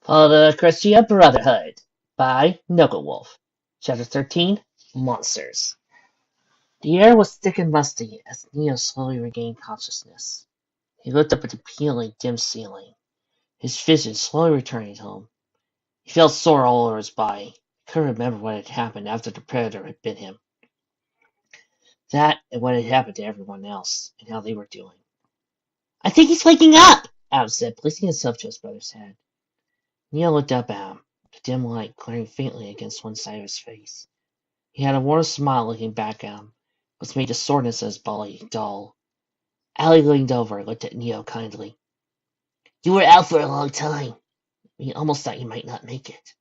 Follow the Equestria Brotherhood by Wolf. Chapter 13 Monsters. The air was thick and musty as Neo slowly regained consciousness. He looked up at the peeling, dim ceiling, his vision slowly returning to him. He felt sore all over his body. He couldn't remember what had happened after the predator had bit him. That and what had happened to everyone else, and how they were doing. I think he's waking up, Adam said, placing himself to his brother's head. Neo looked up at him, the dim light glaring faintly against one side of his face. He had a warm smile looking back at him, which made the soreness of his body dull. Allie leaned over and looked at Neo kindly. You were out for a long time. We almost thought you might not make it.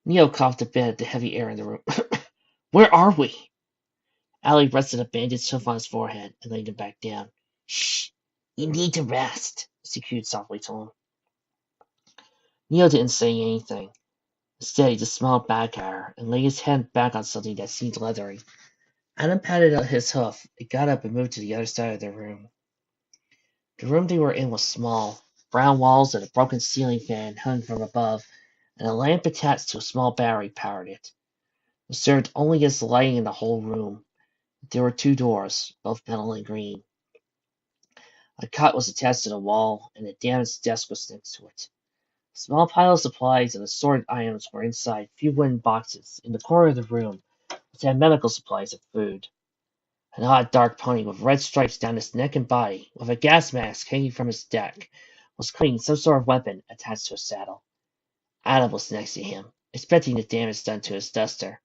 Neo coughed a bit at the heavy air in the room. Where are we? Allie rested a bandaged hoof on his forehead and laid him back down. Shh! You need to rest, Secure softly told him. Neo didn't say anything. Instead, he just smiled back at her and laid his hand back on something that seemed leathery. Adam patted out his hoof and got up and moved to the other side of the room. The room they were in was small. Brown walls and a broken ceiling fan hung from above, and a lamp attached to a small battery powered it. It served only as the lighting in the whole room. There were two doors, both metal and green. A cot was attached to the wall, and a damaged desk was next to it. A small pile of supplies and assorted items were inside a few wooden boxes in the corner of the room, which had medical supplies and food. An odd dark pony with red stripes down his neck and body, with a gas mask hanging from his neck, was cleaning some sort of weapon attached to a saddle. Adam was next to him, inspecting the damage done to his duster.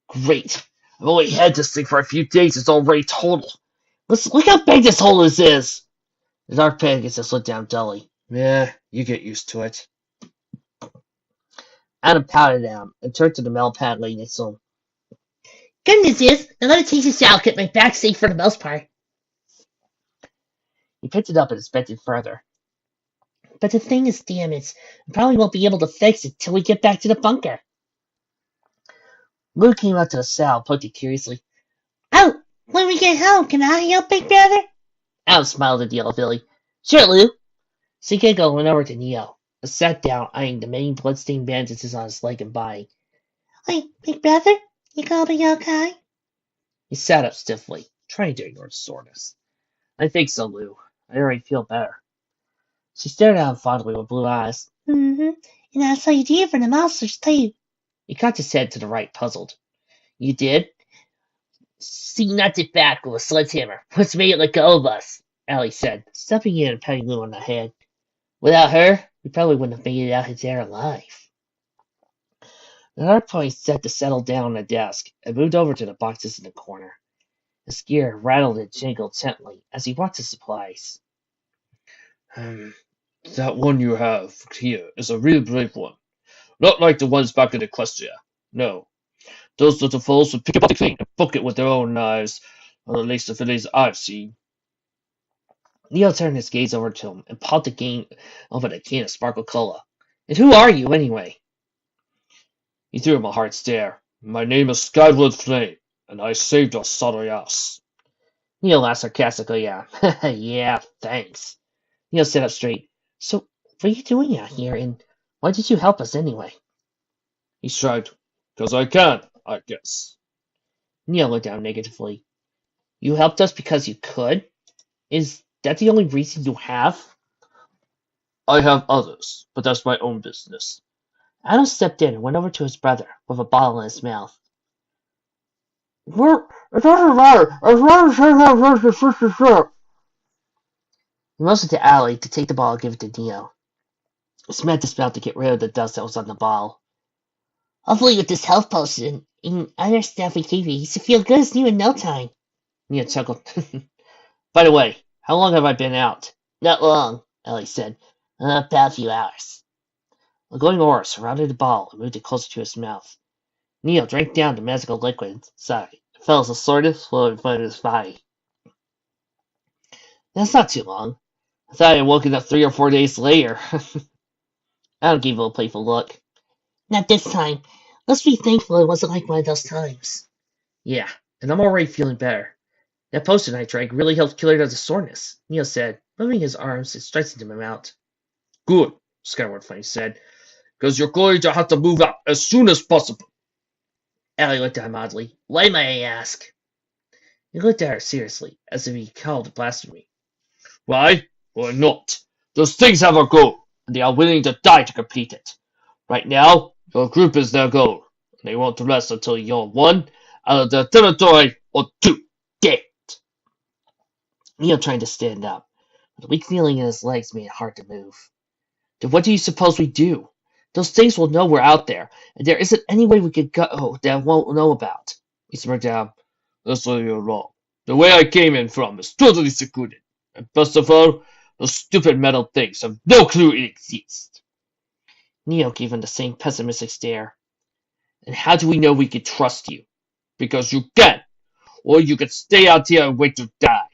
Great! I've only had this thing for a few days. It's already total. Look how big this hole is! The dark Pegasus looked down dully. Yeah, you get used to it. Adam pouted at him and turned to the metal pad laying next to him. Good news is, now let me take this out, get my back safe for the most part. He picked it up and inspected further. But the thing is damaged. I probably won't be able to fix it till we get back to the bunker. Lou came up to the cell, poking curiously. Oh, when we get home, can I help, big brother? Adam smiled at the yellow Billy. Sure, Lou. Seikego went over to Neo and sat down, eyeing the many blood-stained bandages on his leg and body. Wait, big brother, you gonna be okay? He sat up stiffly, trying to ignore the soreness. I think so, Lou. I already feel better. She stared at him fondly with blue eyes. Mm-hmm. And I saw you did for the monsters, too. He cocked his head to the right, puzzled. You did? She knocked it back with a sledgehammer, which made it let go of us, Allie said, stepping in and patting Lou on the head. Without her, we probably wouldn't have made it out there alive. The dark pony sat to settle down on the desk and moved over to the boxes in the corner. His gear rattled and jingled gently as he watched the supplies. That one you have here is a real brave one. Not like the ones back in Equestria. No. Those little fools would pick up the thing and book it with their own knives, or at least the filets I've seen. Neo turned his gaze over to him and popped the game over the can of Sparkle Cola. And who are you, anyway? He threw him a hard stare. My name is Skyward Flame, and I saved us Sarayas. Neo laughed sarcastically. Yeah, thanks. Neo sat up straight. So, what are you doing out here, and why did you help us anyway? He shrugged. 'Cause I can, I guess. Neo looked down negatively. You helped us because you could? Is that the only reason you have? I have others, but that's my own business. Adam stepped in and went over to his brother, with a bottle in his mouth. It doesn't matter. As long as you have He motioned to Allie to take the bottle and give it to Neo. He smacked his mouth to get rid of the dust that was on the bottle. Hopefully with this health potion and other stuff we gave you, he should feel good as new in no time. Neo chuckled. By the way, how long have I been out? Not long, Ellie said. About a few hours. A glowing aura surrounded the bottle and moved it closer to his mouth. Neo drank down the magical liquid inside. It felt as a sordid flow in front of his body. That's not too long. I thought I had woken up 3 or 4 days later. Adam gave him a playful look. Not this time. Let's be thankful it wasn't like one of those times. Yeah, and I'm already feeling better. That potion I drank really helped clear the soreness, Neo said, moving his arms and stretching them out. Good. Skyward Flame said, because you're going to have to move out as soon as possible. Allie looked at him oddly. Why, may I ask? He looked at her seriously, as if he called blasphemy. Why? Why not? Those things have a goal, and they are willing to die to complete it. Right now, your group is their goal, and they won't rest until you're one out of their territory or two. Get it! Neo tried to stand up, but a weak feeling in his legs made it hard to move. Then what do you suppose we do? Those things will know we're out there, and there isn't any way we could go that won't know about. He smirked down. That's where you're wrong. The way I came in from is totally secluded. And best of all, those stupid metal things have no clue it exists. Neo gave him the same pessimistic stare. And how do we know we can trust you? Because you can. Or you can stay out here and wait to die.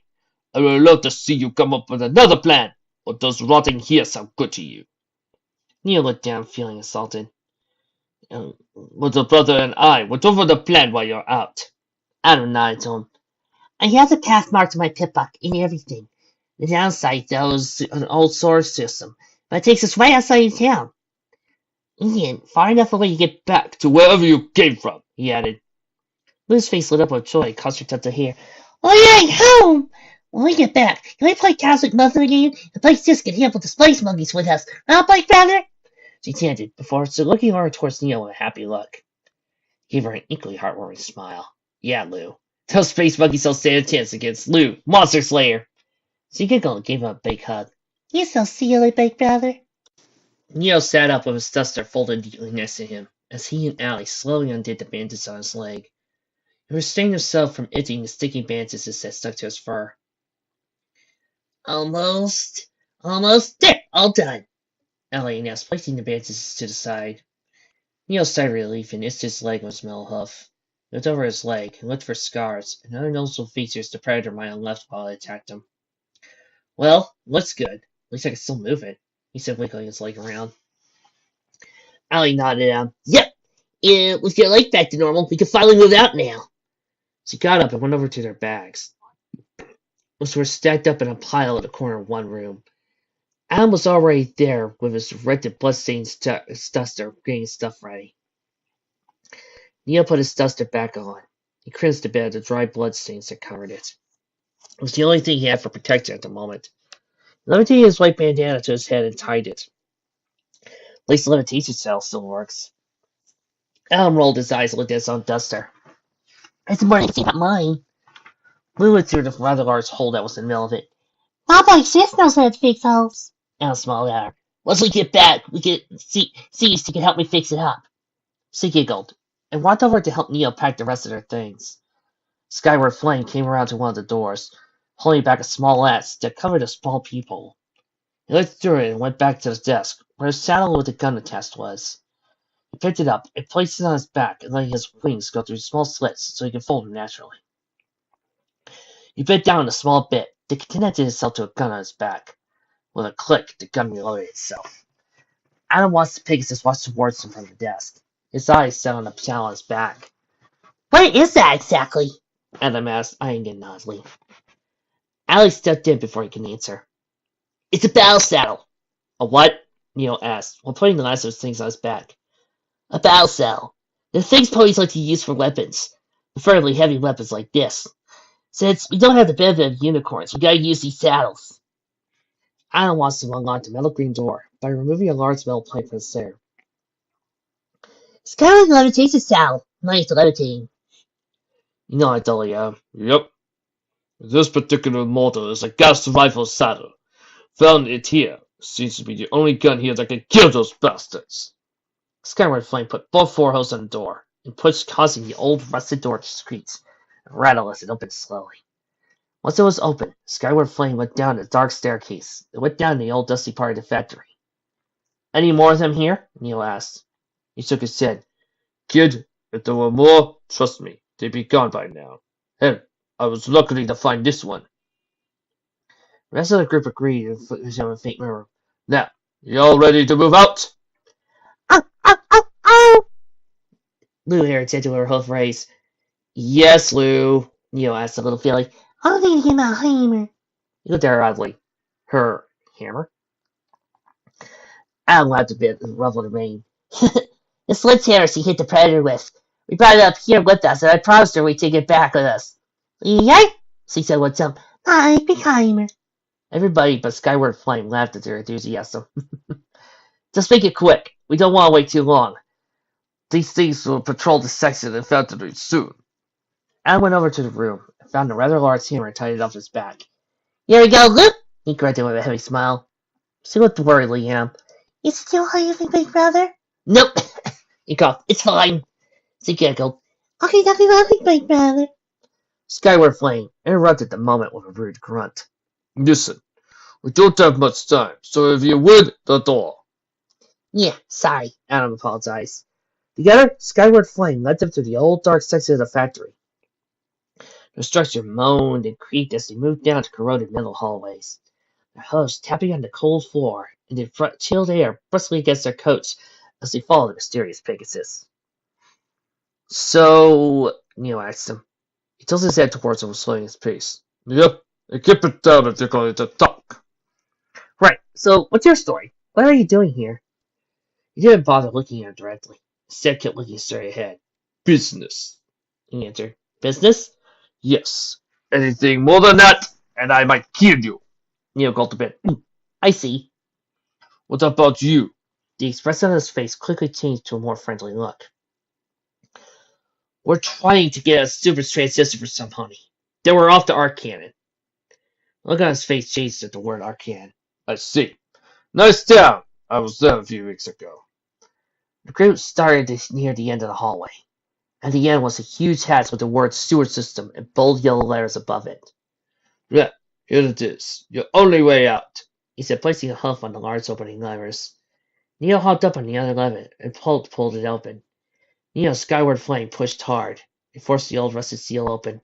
I would love to see you come up with another plan. Or does rotting here sound good to you? Neo looked down, feeling insulted. Well, the brother and I went over the plan while you're out. Adam nodded to him. I have the path marked on my pit buck and everything. The downside, though, is an old solar system, but it takes us right outside of town. And far enough away to get back to wherever you came from, he added. Lou's face lit up with joy, caused her tuck to hair. Oh, yeah, home! When we get back, can we play Cosmic Mother again? And play Sis and Him with the Space Monkeys with us? I'll play brother! She chanted, before looking over towards Neo with a happy look. He gave her an equally heartwarming smile. Yeah, Lou. Those Space Monkeys will stand a chance against Lou, Monster Slayer! She giggled and gave him a big hug. You're so silly, big brother. Neo sat up with his duster folded neatly next to him, as he and Allie slowly undid the bandages on his leg. He restrained himself from itching the sticky bandages that stuck to his fur. Almost. There, all done. Allie announced, placing the bandages to the side. Neo sighed relief and itched his leg with his metal hoof. He looked over his leg and looked for scars and other noticeable features the predator might have left while it attacked him. Well, looks good. At least I can still move it, he said, wiggling his leg around. Allie nodded at him. Yep. With your leg back to normal, we can finally move out now. She got up and went over to their bags, which were stacked up in a pile in the corner of one room. Adam was already there with his rented bloodstained duster, getting his stuff ready. Neo put his duster back on. He cringed a bit at the dry bloodstains that covered it. It was the only thing he had for protection at the moment. He levitated his white bandana to his head and tied it. At least the levitation cell still works. Adam rolled his eyes and looked at his own duster. It's more easy than mine. Lou looked through the rather large hole that was in the middle of it. My boy Sis knows how to fix holes. Adam smiled at her. Once we get back, we can see if she can help me fix it up. She giggled and walked over to help Neo pack the rest of their things. Skyward Flame came around to one of the doors, holding back a small latch that covered a small peephole. He looked through it and went back to his desk, where his saddle with the gun attached was. He picked it up and placed it on his back, and letting his wings go through small slits so he could fold them naturally. He bent down a small bit to connect itself to a gun on his back. With a click, the gun reloaded itself. Adam watched the Pegasus walk towards him from the desk. His eyes set on the saddle on his back. What is that exactly? Adam asked, eyeing it oddly. Allie stepped in before he could answer. It's a battle saddle. A what? Neo asked, while putting the last of his things on his back. A battle saddle. The things police like to use for weapons, preferably heavy weapons like this. Since we don't have the benefit of unicorns, we gotta use these saddles. Adam watched him unlock the metal green door by removing a large metal plate from the center. It's kind of like a levitation saddle. Nice levitating. You know, I totally am. Yep. This particular model is a gas rifle saddle. Found it here. Seems to be the only gun here that can kill those bastards. Skyward Flame put both foreholes on the door and pushed, causing the old rusted door to screech and rattle as it opened slowly. Once it was open, Skyward Flame went down a dark staircase that went down the old dusty part of the factory. Any more of them here? Neil asked. He shook his head. Kid, if there were more, trust me, they'd be gone by now. Hell, I was lucky to find this one. The rest of the group agreed with a faint murmur. Now, you all ready to move out? Lou said to her hoof raised. Yes, Lou, Neo asked a little feeling. I'm thinking about hammer. He looked at her oddly. Her hammer? Alan laughed a bit and ruffled her mane. The sledgehammer she hit the predator with. We brought it up here with us, and I promised her we'd take it back with us. Yay! She said with some Oppenheimer. Everybody but Skyward Flame laughed at their enthusiasm. Just make it quick. We don't want to wait too long. These things will patrol the section and factory soon. Alan went over to the room and found a rather large hammer and tied it off his back. Here we go, Luke! He corrected with a heavy smile. She looked worried, Liam. Is it too high, you think, big brother? Nope, he coughed. It's fine. She giggled. Okay, big brother. Skyward Flame interrupted the moment with a rude grunt. Listen, we don't have much time, so if you would, the door. Yeah, sorry, Adam apologized. Together, Skyward Flame led them to the old dark section of the factory. The structure moaned and creaked as they moved down to corroded metal hallways. Their hooves tapping on the cold floor, and the chilled air bristling against their coats as they followed the mysterious Pegasus. So, Neo asked him. He tilted his head towards him, slowing his pace. Yep, and keep it down if you're going to talk. Right, so what's your story? What are you doing here? He didn't bother looking at him directly. Instead, kept looking straight ahead. Business, he answered. Business? Yes. Anything more than that, and I might kill you. Neo gulped a bit. I see. What about you? The expression on his face quickly changed to a more friendly look. We're trying to get a super transistor for some honey. Then we're off to Arcannon. The look on his face changed at the word Arcannon. I see. Nice town. I was there a few weeks ago. The group started near the end of the hallway. At the end was a huge hatch with the word sewer system in bold yellow letters above it. Yeah, here it is. Your only way out, he said, placing a hoof on the large opening levers. Neo hopped up on the other lever and pulled it open. Neo's Skyward Flame pushed hard. It forced the old rusted seal open.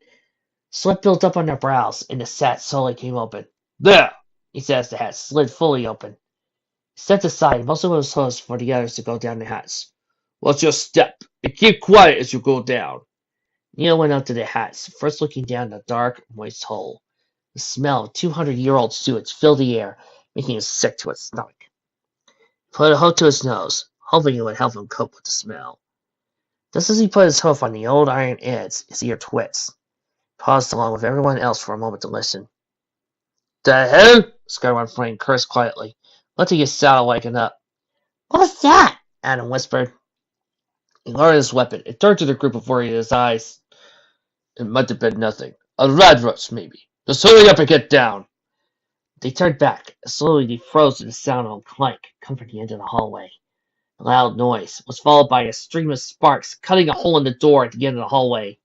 Sweat built up on their brows, and the sash slowly came open. There, he said as the hatch slid fully open. He stepped aside, most of it was closed for the others to go down the hatch. Watch your step, and keep quiet as you go down. Neo went up to the hatch, first looking down the dark, moist hole. The smell of 200-year-old sewage filled the air, making him sick to his stomach. He put a hoof to his nose, hoping it would help him cope with the smell. Just as he put his hoof on the old iron edge, his ear twists. He paused along with everyone else for a moment to listen. The hell? Skyward Flame cursed quietly, letting his saddle waken up. What was that? Adam whispered. He lowered his weapon and turned to the group of worried his eyes. It might have been nothing. A rat rush, maybe. Just hurry up and get down. They turned back, and slowly they froze to the sound of a clank coming from the end of the hallway. The loud noise was followed by a stream of sparks cutting a hole in the door at the end of the hallway.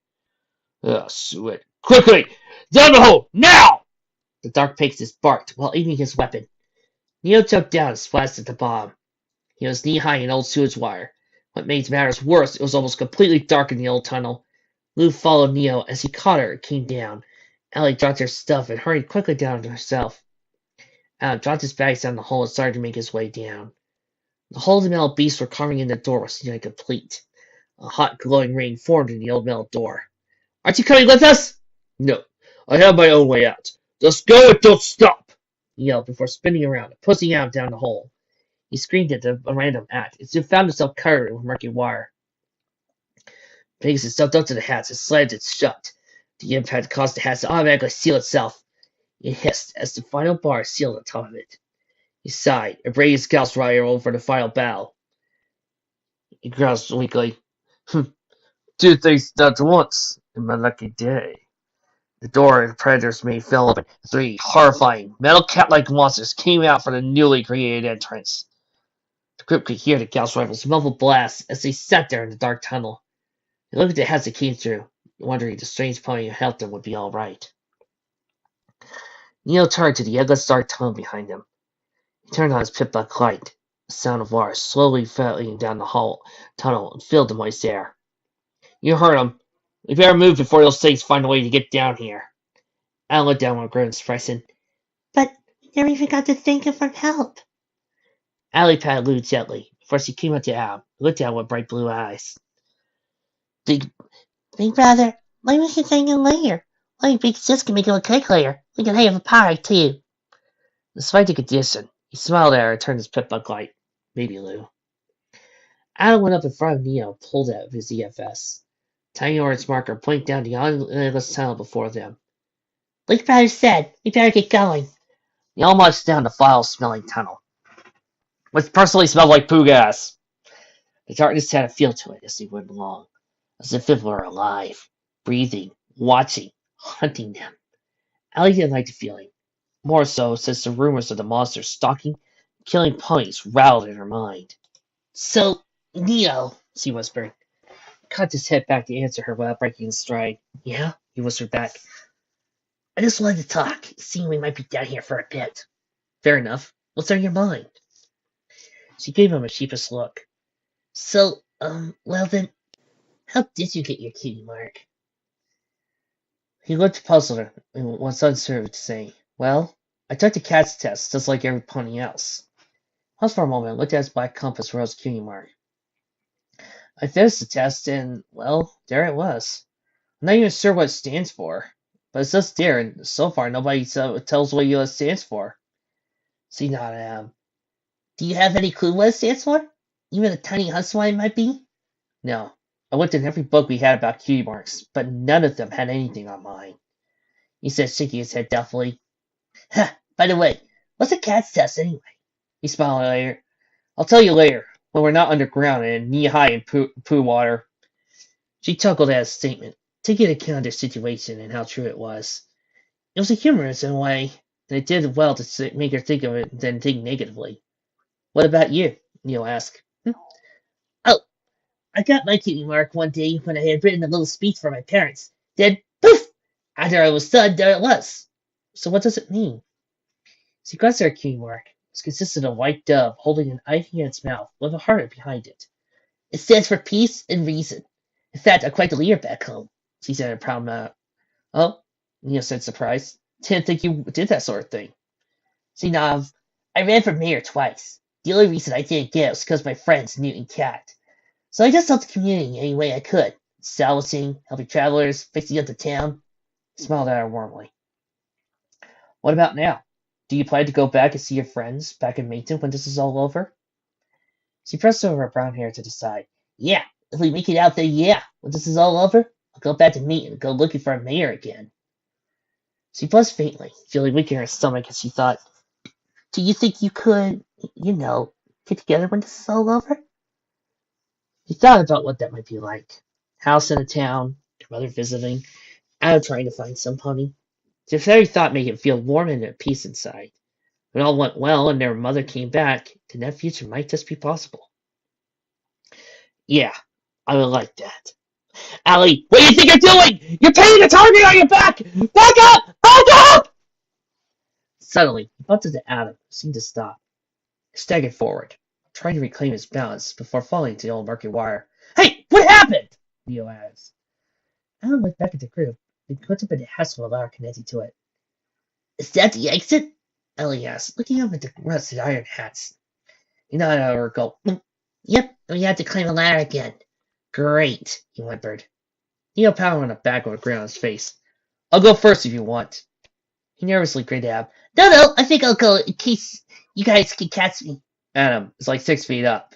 Ah, sweat. Quickly! Down the hole! Now! The dark Pegasus barked while aiming his weapon. Neo jumped down and splashed at the bomb. He was knee-high in old sewage wire. What made matters worse, it was almost completely dark in the old tunnel. Lou followed Neo as he caught her and came down. Allie dropped her stuff and hurried quickly down to herself. Adam dropped his bags down the hole and started to make his way down. The hole the metal beasts were carving in the door was nearly complete. A hot, glowing ring formed in the old metal door. Aren't you coming with us? No, I have my own way out. Just go and don't stop! He yelled before spinning around and pushing Adam down the hole. He screamed at a random act and soon found himself covered with murky wire. Pegasus jumped up to the hatch and slammed it shut. The impact caused the hatch to automatically seal itself. It hissed as the final bar sealed on top of it. He sighed and braved his scouts rider over the final bow. He groused weakly. Two things done at once in my lucky day. The door the predators made fell open. Three horrifying, metal cat-like monsters came out from the newly created entrance. The group could hear the Gauss rifles' muffled blasts as they sat there in the dark tunnel. They looked at the hatch they came through, wondering if the strange pony who helped them would be all right. Neo turned to the endless dark tunnel behind him. He turned on his pit-black light. The sound of water slowly falling down the tunnel and filled the moist air. You heard him. We better move before those things find a way to get down here. Alan looked down with a grim expression. But we never even got to thank him for help. Allie patted Lou gently before she came up to Al and looked at him with bright blue eyes. Big brother, maybe we can thank him later. Maybe Big Sis can make him a cake later. We can have a pie, too. Despite the condition, he smiled at her and turned his pit-bug light. Maybe, Lou. Adam went up in front of Neo and pulled out his EFS. Tiny orange marker pointing down the endless tunnel before them. Like Father said, we better get going. They all marched down the foul-smelling tunnel, which personally smelled like poo gas. The darkness had a feel to it as they went along, as if it were alive, breathing, watching, hunting them. Allie didn't like the feeling, more so since the rumors of the monsters stalking, killing ponies rattled in her mind. So, Neo, she whispered, cocked his head back to answer her without breaking his stride. Yeah? He whispered back. I just wanted to talk, seeing we might be down here for a bit. Fair enough. What's on your mind? She gave him a sheepish look. So, well then, how did you get your cutie mark? He looked puzzled and was uncertain to say, well, I took the cat's test, just like every pony else. Paused for a moment, looked at his black compass rose cutie mark. I finished the test, and, well, there it was. I'm not even sure what it stands for, but it's just there, and so far nobody tells what it stands for. See, nodded. Do you have any clue what it stands for? Even a tiny hunch why it might be? No. I looked in every book we had about cutie marks, but none of them had anything on mine. He said, shaking his head doubtfully. Ha! By the way, what's a cat's test anyway? He smiled later. I'll tell you later, when we're not underground and knee-high in poo water. She chuckled at his statement, taking into account their situation and how true it was. It was humorous in a way, and it did well to make her think of it than think negatively. What about you? Neil asked. Oh, I got my cutie mark one day when I had written a little speech for my parents. Then, poof! After I was done, there it was. So what does it mean? She glanced at her cutie mark. It consisted of a white dove holding an ivy in its mouth with a heart behind it. It stands for peace and reason. In fact, I'm quite the leader back home, she said in a proud manner. Oh, Neil said, surprised. Didn't think you did that sort of thing. See, Nav, I ran for mayor twice. The only reason I didn't get it was because my friends, Newt and Cat. So I just helped the community any way I could. Salvaging, helping travelers, fixing up the town. He smiled at her warmly. What about now? Do you plan to go back and see your friends back in Mayton when this is all over? She pressed over her brown hair to the side. Yeah, if we make it out there, yeah. When this is all over, I'll go back to Mayton and go looking for a mayor again. She buzzed faintly, feeling weak in her stomach as she thought, do you think you could, get together when this is all over? He thought about what that might be like. House in a town, her mother visiting, Adam trying to find some pony. The very thought made him feel warm and at peace inside. When all went well and their mother came back, then that future might just be possible. Yeah, I would like that. Allie, what do you think you're doing? You're pinning a target on your back! Back up! Back up! Suddenly, he bumped into Adam, who seemed to stop. He staggered forward, trying to reclaim his balance before falling to the old murky wire. Hey, what happened? Neo asked. Adam looked back at the group, then put up in the house with a ladder connected to it. Is that the exit? Ellie asked, looking up at the rusted iron hats. He nodded at her go. Yep, we have to climb a ladder again. Great, he whimpered. Neo pounded on the back of the ground on his face. I'll go first if you want. He nervously grinned at him. No, I think I'll go in case you guys can catch me. Adam is like 6 feet up.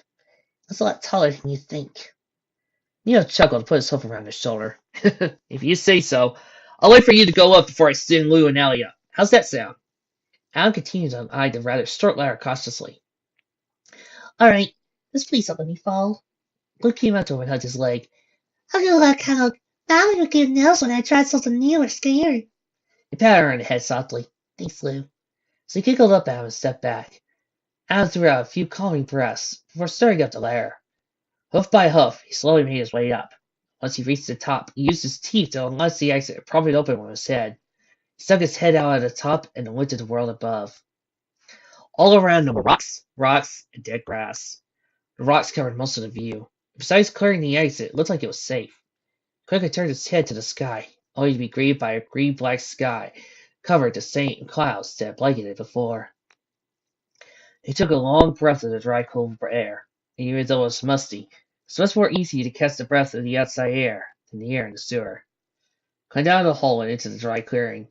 That's a lot taller than you think. Neo chuckled and put his hoof around his shoulder. If you say so, I'll wait for you to go up before I send Lou and Ellie up. How's that sound? Adam continued to eye the rather short ladder cautiously. All right, just please don't let me fall. Lou came out to him and hugged his leg. I'll go that kind of now you get nails when I tried something new or scary. He patted her on the head softly. Thanks, Lou. So he giggled up at him and stepped back. Adam threw out a few calming breaths before starting up the ladder. Hoof by hoof, he slowly made his way up. Once he reached the top, he used his teeth to unlatch the exit, propping it open with his head. He stuck his head out at the top and looked at the world above. All around him were rocks, and dead grass. The rocks covered most of the view. Besides clearing the exit, it looked like it was safe. He quickly turned his head to the sky, only to be greeted by a green-black sky, covered the same clouds that had blanketed it before. He took a long breath of the dry, cold air, and even though it was musty, it's much more easy to catch the breath of the outside air than the air in the sewer. Climbed out of the hole and into the dry clearing.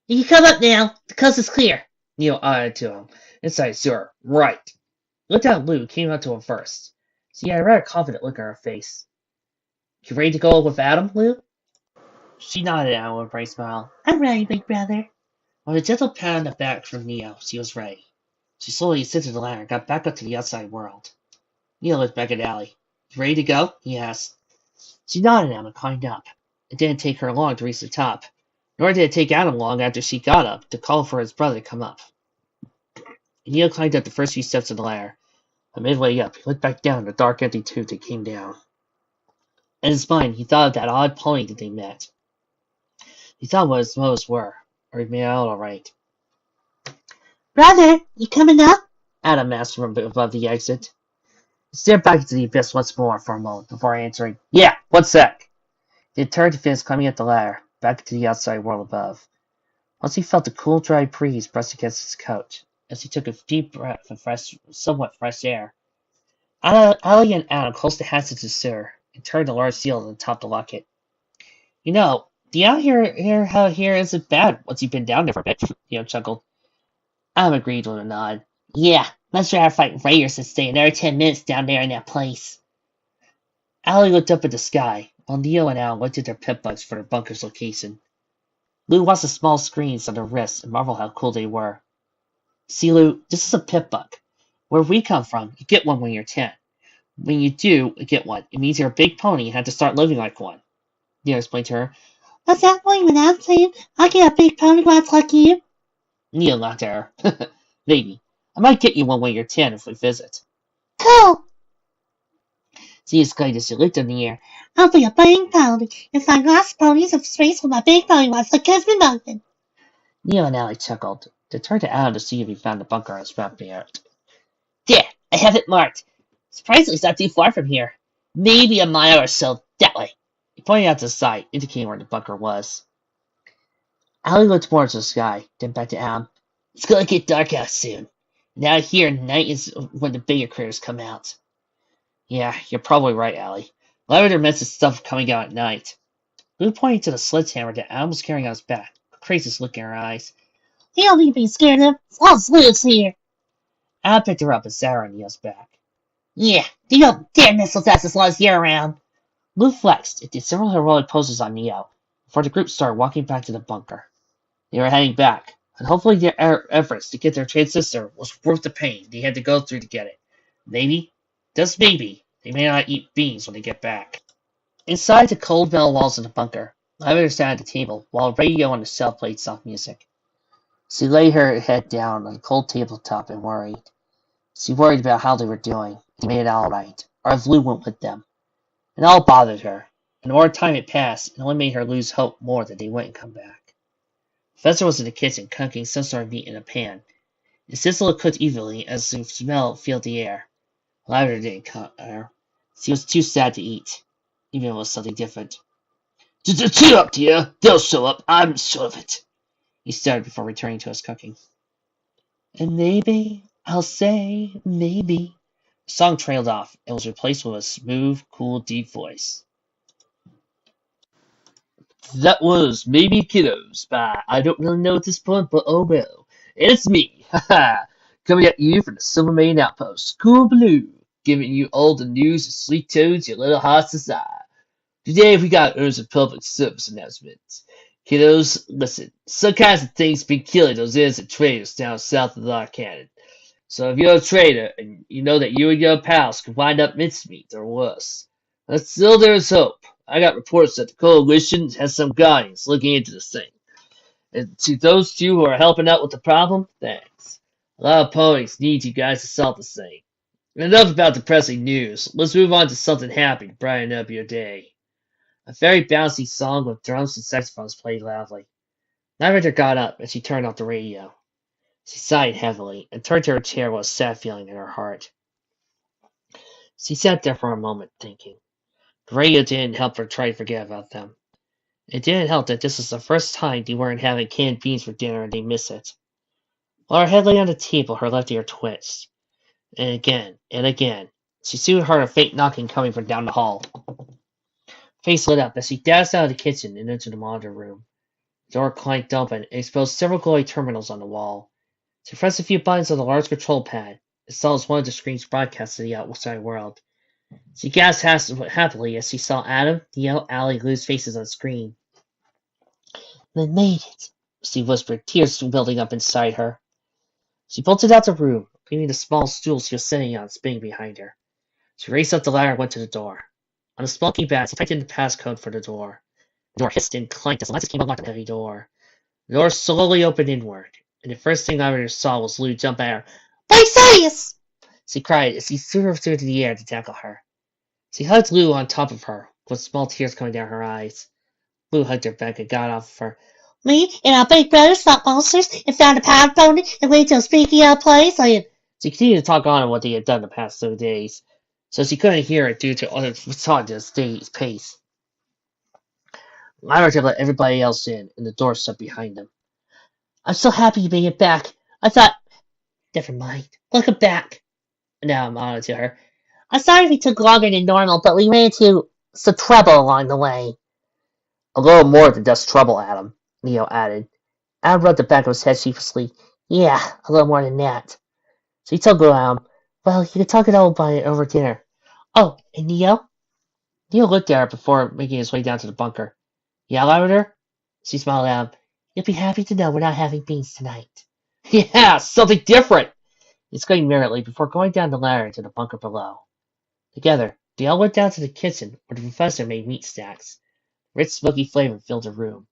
You can come up now. The coast is clear, Neil added to him. Inside the sewer. Right. Looked at Lou, came up to him first. She had a rather confident look on her face. You ready to go with Adam, Lou? She nodded at him with a bright smile. I'm ready, big brother. With a gentle pat on the back from Neo, she was ready. She slowly ascended the ladder and got back up to the outside world. Neo looked back at Allie. You ready to go? He asked. She nodded at him and climbed up. It didn't take her long to reach the top, nor did it take Adam long after she got up to call for his brother to come up. Neo climbed up the first few steps of the ladder, and midway up, he looked back down the dark, empty tube that came down. In his mind, he thought of that odd pony that they met. He thought what his motives were, or he made out all right. Brother, you coming up? Adam asked from above the exit. He stared back into the abyss once more for a moment before answering, Yeah, one sec. He turned to finish climbing up the ladder, back into the outside world above. Once he felt the cool, dry breeze press against his coat, as he took a deep breath of somewhat fresh air. Allie and Adam closed the hatch to the sewer and turned the large seal on the top to lock it. You know, the out here isn't bad once you've been down there for a bit, chuckled. Adam agreed with a nod. Yeah, much rather fight raiders than stay another 10 minutes down there in that place. Allie looked up at the sky, while Neo and Al looked at their pit bugs for their bunker's location. Lou watched the small screens on their wrists and marveled how cool they were. See, Lou, this is a pit bug. Where we come from, you get one when you're 10. When you do get one, it means you're a big pony and have to start living like one. Neo explained to her. What's that point when I'm saying I get a big pony when it's like you? Neo laughed at her. Maybe. I might get you one when you're 10 if we visit. Cool! She exclaimed as she looked in the air. I'll be a big pony and find lost ponies of space with my big pony wants like Kesman Mountain. Neo and Allie chuckled. They turned to Adam to see if he found the bunker on his map yet. There, I have it marked. Surprisingly, it's not too far from here. Maybe a mile or so that way. He pointed out to the side, indicating where the bunker was. Allie looked more into the sky, then back to Adam. It's gonna get dark out soon. Now here, night is when the bigger critters come out. Yeah, you're probably right, Allie. A lot of their mess is stuff coming out at night. Lou pointed to the sledgehammer that Adam was carrying on his back, a crazy look in her eyes. You don't need to be scared of. All Lou's here. Adam picked her up and sat her on Neil's back. Yeah, you don't dare mess with us as long as you're around. Lou flexed and did several heroic poses on Neo before the group started walking back to the bunker. They were heading back, and hopefully their efforts to get their transistor was worth the pain they had to go through to get it. Maybe, just maybe, they may not eat beans when they get back. Inside the cold metal walls of the bunker, Lavender sat at the table while a radio on the shelf played soft music. She laid her head down on the cold tabletop and worried. She worried about how they were doing, if they made it all right, or if Lou went with them. It all bothered her, and the more time it passed, it only made her lose hope more that they wouldn't come back. Professor was in the kitchen cooking some sort of meat in a pan. It sizzled cooked evenly as the smell filled the air. Lavender didn't cut her. She was too sad to eat, even if it was something different. Just cheer up, dear. They'll show up. I'm sure of it. He stuttered before returning to his cooking. And maybe, I'll say, maybe. The song trailed off and was replaced with a smooth, cool, deep voice. That was Maybe Kiddos by I don't really know at this point, but oh well. And it's me, haha, coming at you from the Silver Main Outpost, School Blue, giving you all the news and sweet toads your little hearts desire. Today we got urgent public service announcements. Kiddos, listen, some kinds of things been killing those innocent traders down south of the Lark Cannon. So if you're a trader and you know that you and your pals could wind up mincemeat or worse, but still there's hope. I got reports that the coalition has some guardians looking into this thing. And to those two who are helping out with the problem, thanks. A lot of ponies need you guys to solve this thing. Enough about depressing news. Let's move on to something happy to brighten up your day. A very bouncy song with drums and saxophones played loudly. Lavender got up and she turned off the radio. She sighed heavily and turned to her chair with a sad feeling in her heart. She sat there for a moment, thinking. The radio didn't help her try to forget about them. It didn't help that this was the first time they weren't having canned beans for dinner and they missed it. While her head lay on the table, her left ear twitched. And again, she soon heard a faint knocking coming from down the hall. Face lit up as she dashed out of the kitchen and into the monitor room. The door clanked open and exposed several glowing terminals on the wall. She pressed a few buttons on the large control pad, It saw as one of the screens broadcast to the outside world. She gasped happily as she saw Adam, Neo, Allie, Lou's faces on screen. "We made it," she whispered, tears building up inside her. She bolted out the room, leaving the small stool she was sitting on spinning behind her. She raced up the ladder and went to the door. On a small keypad, she typed in the passcode for the door. The door hissed and clanked as the lights came unlocked on the heavy door. The door slowly opened inward, and the first thing Lavender saw was Lou jump at her. "Bright she cried as he threw her through the air to tackle her. She hugged Lou on top of her, with small tears coming down her eyes. Lou hugged her back and got off of her. "Me and our big brother fought monsters and found a power pony and went to a speaking out place." She continued to talk on what they had done the past 2 days, so she couldn't hear it due to other talking to the stage pace. Lavender let everybody else in, and the door shut behind them. "I'm so happy you made it back. I thought—" "Never mind. Welcome back." Now I'm on to her. "I'm sorry we took longer than normal, but we ran into some trouble along the way." "A little more than just trouble, Adam," Neo added. Adam rubbed the back of his head sheepishly. "Yeah, a little more than that." So he told Adam, "Well, you can talk it all about it over dinner." "Oh, and Neo?" Neo looked at her before making his way down to the bunker. "Yeah, Lavender?" She smiled at him. "You'll be happy to know we're not having beans tonight." "Yeah, something different!" He exclaimed merrily before going down the ladder to the bunker below. Together, they all went down to the kitchen where the professor made meat stacks. Rich, smoky flavor filled the room.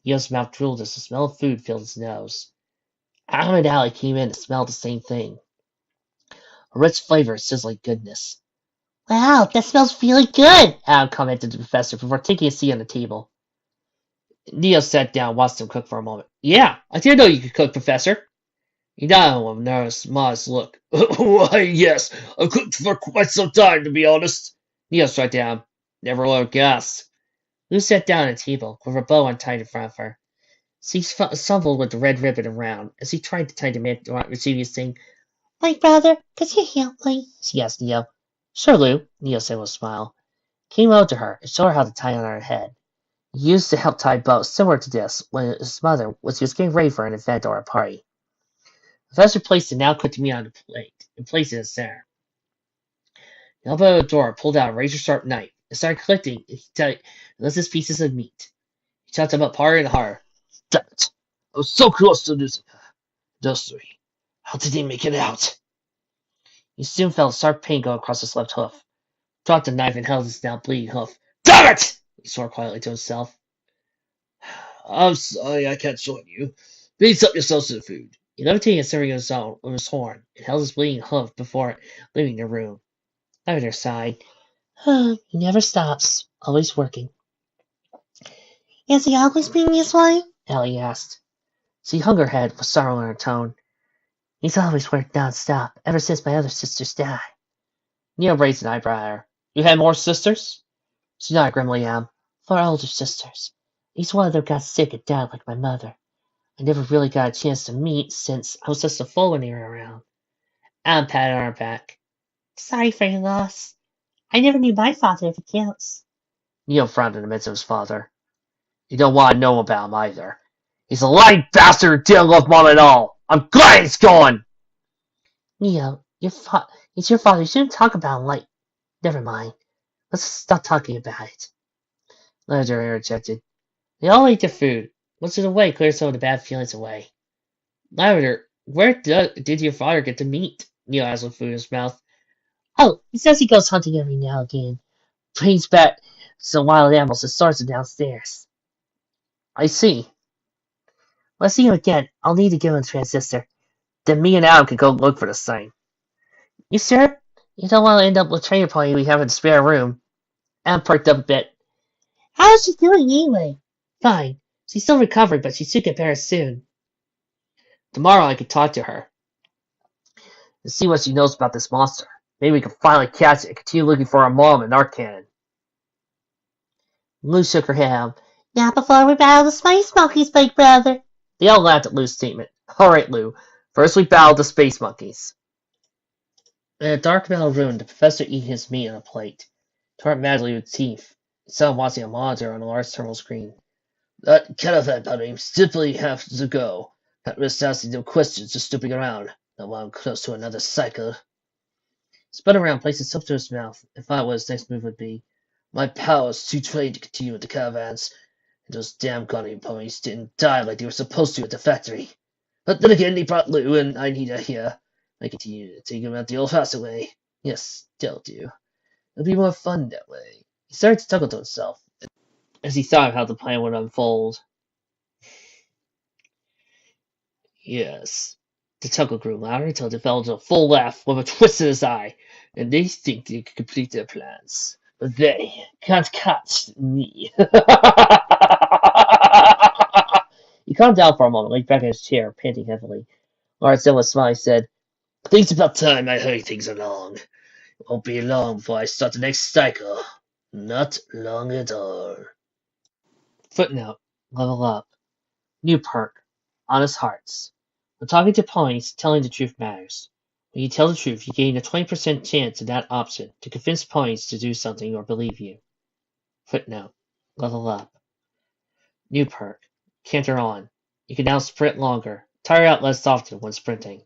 Neo's mouth drooled as the smell of food filled his nose. Adam and Allie came in to smell the same thing. A rich flavor of sizzling goodness. "Wow, that smells really good," Adam commented to the professor before taking a seat on the table. Neo sat down and watched him cook for a moment. "Yeah, I didn't know you could cook, Professor." He nodded with a nervous, modest look. "Why, yes, I've cooked for quite some time, to be honest." Neo struck down. "Never would have guessed." Lou sat down at a table, with her bow untied in front of her. She fumbled with the red ribbon around as she tried to tie the man mischievous thing. "My brother, could you help me?" she asked Neo. "Sure, Lou," Neo said with a smile. Came over to her and showed her how to tie on her head. He used to help tie bows similar to this when his mother was getting ready for an event or a party. The professor placed the now cooked meat on the plate and placed it in the center. He opened the door, pulled out a razor-sharp knife, and started collecting delicious pieces of meat. He chopped them up harder and harder. "Damn it! I was so close to losing those three. How did he make it out?" He soon felt a sharp pain go across his left hoof. Dropped the knife and held his now bleeding hoof. "Damn it!" he swore quietly to himself. "I'm sorry I can't join you. Please help yourselves to the food." He levitated and serving himself with his horn and held his bleeding hoof before leaving the room. Lavender sighed. "He never stops. Always working." "Has he always been this way?" Allie asked. She hung her head with sorrow in her tone. "He's always worked non-stop, ever since my other sisters died." Neil raised an eyebrow at her. "You had more sisters?" She nodded grimly at him. "4 older sisters. Each one of them got sick and died like my mother. I never really got a chance to meet since I was just a foal when they were around." Adam patted on her back. "Sorry for your loss. I never knew my father if it counts." Neil frowned in the midst of his father. "You don't want to know about him either. He's a lying bastard who didn't love Mom at all. I'm glad he's gone." "Neo, he's your father. You shouldn't talk about him like—" "Never mind. Let's stop talking about it." Ledger interjected. They all ate their food. Once in a way, cleared some of the bad feelings away. "Lavender, where did your father get the meat?" Neil asked with food in his mouth. "Oh, he says he goes hunting every now and again. Brings back some wild animals and stores them downstairs." "I see. When I see him again, I'll need to give him a transistor. Then me and Adam can go look for the sign." "You sure? You don't want to end up with trainer pony we have in the spare room." Adam perked up a bit. "How is she doing anyway?" "Fine. She's still recovering, but she should get better soon." "Tomorrow I can talk to her and see what she knows about this monster. Maybe we can finally catch it and continue looking for our mom and our cannon." Lou shook her head. "Not before we battle the space monkeys, big brother." They all laughed at Lou's statement. "All right, Lou. First we battle the space monkeys." In a dark metal room, the professor ate his meat on a plate, tore it madly with teeth, instead of watching a monitor on a large thermal screen. "That caravan, buddy, simply has to go. Can't risk asking no questions just snooping around. Not while I'm close to another cycle. Spun around, placed his soap to his mouth, and thought what his next move would be. My power's too trained to continue with the caravans, and those damn guardian ponies didn't die like they were supposed to at the factory. But then again, they brought Lou, and I need her here. I continue to take him out the old-fashioned way. Yes, they'll do. It'll be more fun that way. He started to chuckle to himself as he thought of how the plan would unfold. Yes. The chuckle grew louder until it developed into a full laugh with a twist in his eye. And they think they can complete their plans. But they can't catch me. He calmed down for a moment, leaned back in his chair, panting heavily. Lawrence then with a smile said, I think it's about time I hurry things along. It won't be long before I start the next cycle. Not long at all. Footnote. Level up. New perk. Honest Hearts. When talking to ponies, telling the truth matters. When you tell the truth, you gain a 20% chance in that option to convince ponies to do something or believe you. Footnote. Level up. New perk. Canter on. You can now sprint longer. Tire out less often when sprinting.